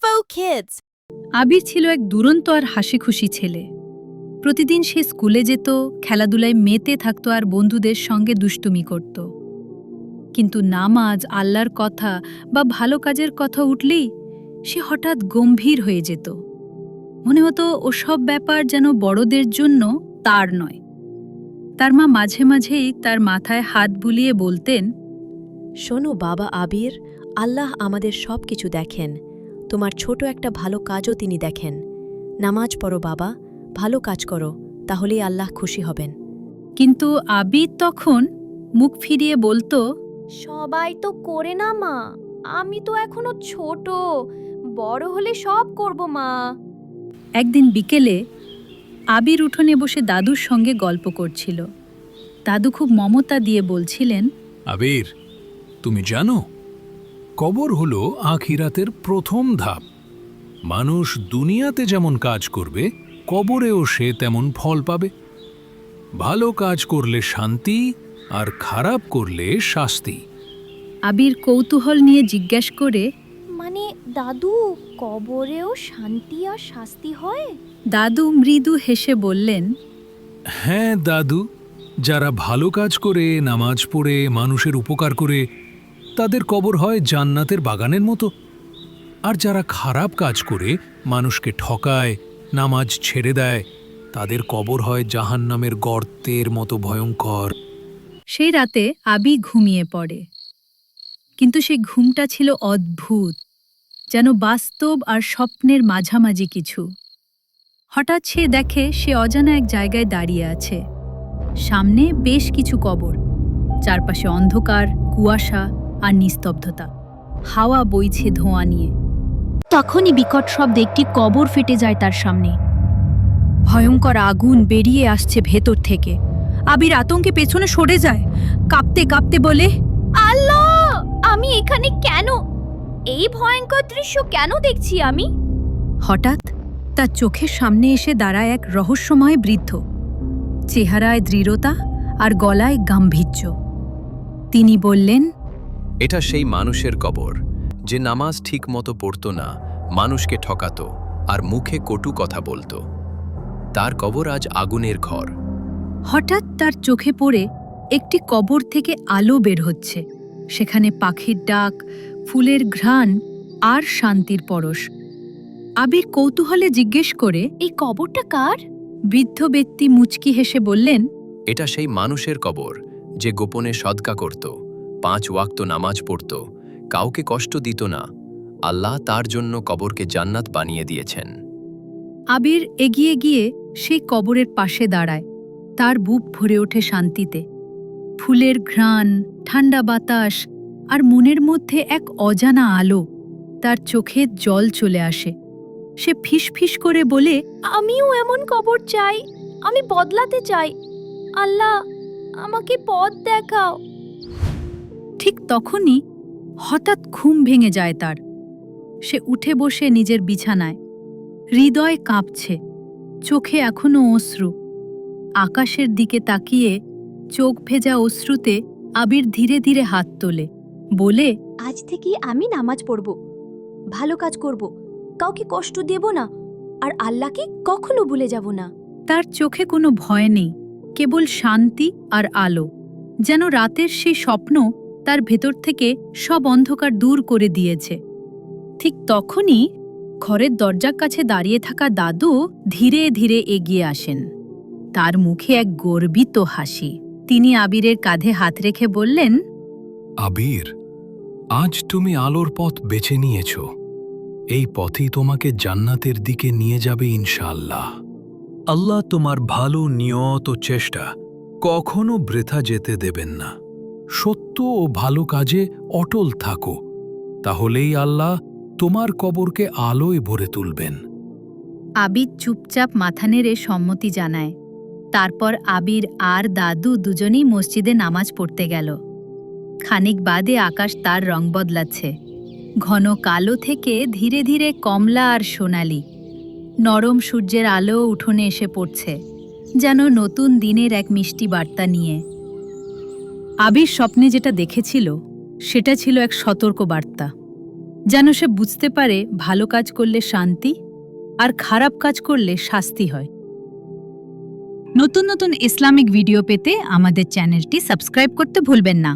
Info Kids. আবির ছিল এক দুরন্ত আর হাসিখুশি ছেলে। প্রতিদিন সে স্কুলে যেত, খেলাধুলায় মেতে থাকত আর বন্ধুদের সঙ্গে দুষ্টুমি করত। কিন্তু নামাজ, আল্লাহর কথা বা ভালো কাজের কথা উঠলেই সে হঠাৎ গম্ভীর হয়ে যেত। মনে হতো ওসব ব্যাপার যেন বড়দের জন্য, তার নয়। তার মা মাঝে মাঝেই তার মাথায় হাত বুলিয়ে বলতেন, শোনো বাবা আবির, আল্লাহ আমাদের সব কিছু দেখেন। তোমার ছোট একটা ভালো কাজও তিনি দেখেন। নামাজ পড়ো বাবা, ভালো কাজ করো, তাহলেই আল্লাহ খুশি হবেন। কিন্তু আবির তখন মুখ ফিরিয়ে বলতো, সবাই তো করে না মা, আমি তো এখনো ছোট, বড় হলে সব করব মা। একদিন বিকেলে আবির উঠোনে বসে দাদুর সঙ্গে গল্প করছিল। দাদু খুব মমতা দিয়ে বলছিলেন, আবির, তুমি জানো, কবর হলো আখিরাতের প্রথম ধাপ। মানুষ দুনিয়াতে যেমন কাজ করবে, কবরেও সে তেমন ফল পাবে। ভালো কাজ করলে শান্তি, আর খারাপ করলে শাস্তি। আবির কৌতূহল নিয়ে জিজ্ঞেস করে, মানে দাদু, কবরেও শান্তি আর শাস্তি হয়? দাদু মৃদু হেসে বললেন, হ্যাঁ দাদু, যারা ভালো কাজ করে, নামাজ পড়ে, মানুষের উপকার করে, তাদের কবর হয় জান্নাতের বাগানের মতো। আর যারা খারাপ কাজ করে, মানুষকে ঠকায়, নামাজ ছেড়ে দেয়, তাদের কবর হয় জাহান্নামের গর্তের মতো ভয়ঙ্কর। সেই রাতে আবি ঘুমিয়ে পড়ে। কিন্তু সেই ঘুমটা ছিল অদ্ভুত, যেন বাস্তব আর স্বপ্নের মাঝামাঝি কিছু। হঠাৎ সে দেখে সে অজানা এক জায়গায় দাঁড়িয়ে আছে। সামনে বেশ কিছু কবর, চারপাশে অন্ধকার, কুয়াশা আর নিস্তব্ধতা। হাওয়া বইছে ধোঁয়া নিয়ে। তখনই বিকট শব্দে একটি কবর ফেটে যায় তার সামনে। ভয়ঙ্কর আগুন বেরিয়ে আসছে ভেতর থেকে। আবির আতঙ্কে পেছনে সরে যায়, কাঁপতে কাঁপতে বলে, আল্লাহ, আমি এখানে কেন? এই ভয়ঙ্কর দৃশ্য কেন দেখছি আমি? হঠাৎ তার চোখের সামনে এসে দাঁড়ায় এক রহস্যময় বৃদ্ধ। চেহারায় দৃঢ়তা আর গলায় গাম্ভীর্য। তিনি বললেন, এটা সেই মানুষের কবর যে নামাজ ঠিক মতো পড়তো না, মানুষকে ঠকাতো আর মুখে কটু কথা বলতো। তার কবর আজ আগুনের ঘর। হঠাৎ তার চোখে পড়ে একটি কবর থেকে আলো বের হচ্ছে। সেখানে পাখির ডাক, ফুলের ঘ্রাণ আর শান্তির পরশ। আবির কৌতূহলে জিজ্ঞেস করে, এই কবরটা কার? বৃদ্ধ ব্যক্তি মুচকি হেসে বললেন, এটা সেই মানুষের কবর যে গোপনে সদকা করত, 5 ওয়াক্ত নামাজ পড়ত, কাউকে কষ্ট দিত না। আল্লাহ তার জন্য কবরকে জান্নাত বানিয়ে দিয়েছেন। আবির এগিয়ে গিয়ে সেই কবরের পাশে দাঁড়ায়। তার বুক ভরে ওঠে শান্তিতে। ফুলের ঘ্রাণ, ঠান্ডা বাতাস আর মনের মধ্যে এক অজানা আলো। তার চোখে জল চলে আসে। সে ফিসফিস করে বলে, আমিও এমন কবর চাই, আমি বদলাতে চাই। আল্লাহ, আমাকে পথ দেখাও। ঠিক তখনই হঠাৎ ঘুম ভেঙে যায় তার। সে উঠে বসে নিজের বিছানায়। হৃদয় কাঁপছে, চোখে এখনো অশ্রু। আকাশের দিকে তাকিয়ে চোখ ভেজা অশ্রুতে আবির ধীরে ধীরে হাত তোলে, বলে, আজ থেকেই আমি নামাজ পড়ব, ভালো কাজ করব, কাউকে কষ্ট দেব না, আর আল্লাহকে কখনো ভুলে যাব না। তার চোখে কোনো ভয় নেই, কেবল শান্তি আর আলো। যেন রাতের সেই স্বপ্ন তার ভেতর থেকে সব অন্ধকার দূর করে দিয়েছে। ঠিক তখনই ঘরের দরজার কাছে দাঁড়িয়ে থাকা দাদু ধীরে ধীরে এগিয়ে আসেন। তার মুখে এক গর্বিত হাসি। তিনি আবিরের কাঁধে হাত রেখে বললেন, আবির, আজ তুমি আলোর পথ বেছে নিয়েছ। এই পথই তোমাকে জান্নাতের দিকে নিয়ে যাবে ইনশাআল্লাহ। আল্লাহ তোমার ভালো নিয়ত ও চেষ্টা কখনো বৃথা যেতে দেবেন না। সত্য ও ভালো কাজে অটল থাকো, তাহলেই আল্লাহ তোমার কবরকে আলোয় ভরে তুলবেন। আবির চুপচাপ মাথা নেড়ে সম্মতি জানায়। তারপর আবির আর দাদু দুজনেই মসজিদে নামাজ পড়তে গেল। খানিক বাদে আকাশ তার রং বদলাচ্ছে। ঘন কালো থেকে ধীরে ধীরে কমলা আর সোনালি। নরম সূর্যের আলো উঠোনে এসে পড়ছে, যেন নতুন দিনের এক মিষ্টি বার্তা নিয়ে। আবির স্বপ্নে যেটা দেখেছিল সেটা ছিল এক সতর্ক বার্তা। যেন সে বুঝতে পারে ভালো কাজ করলে শান্তি আর খারাপ কাজ করলে শাস্তি হয়। নতুন নতুন ইসলামিক ভিডিও পেতে আমাদের চ্যানেলটি সাবস্ক্রাইব করতে ভুলবেন না।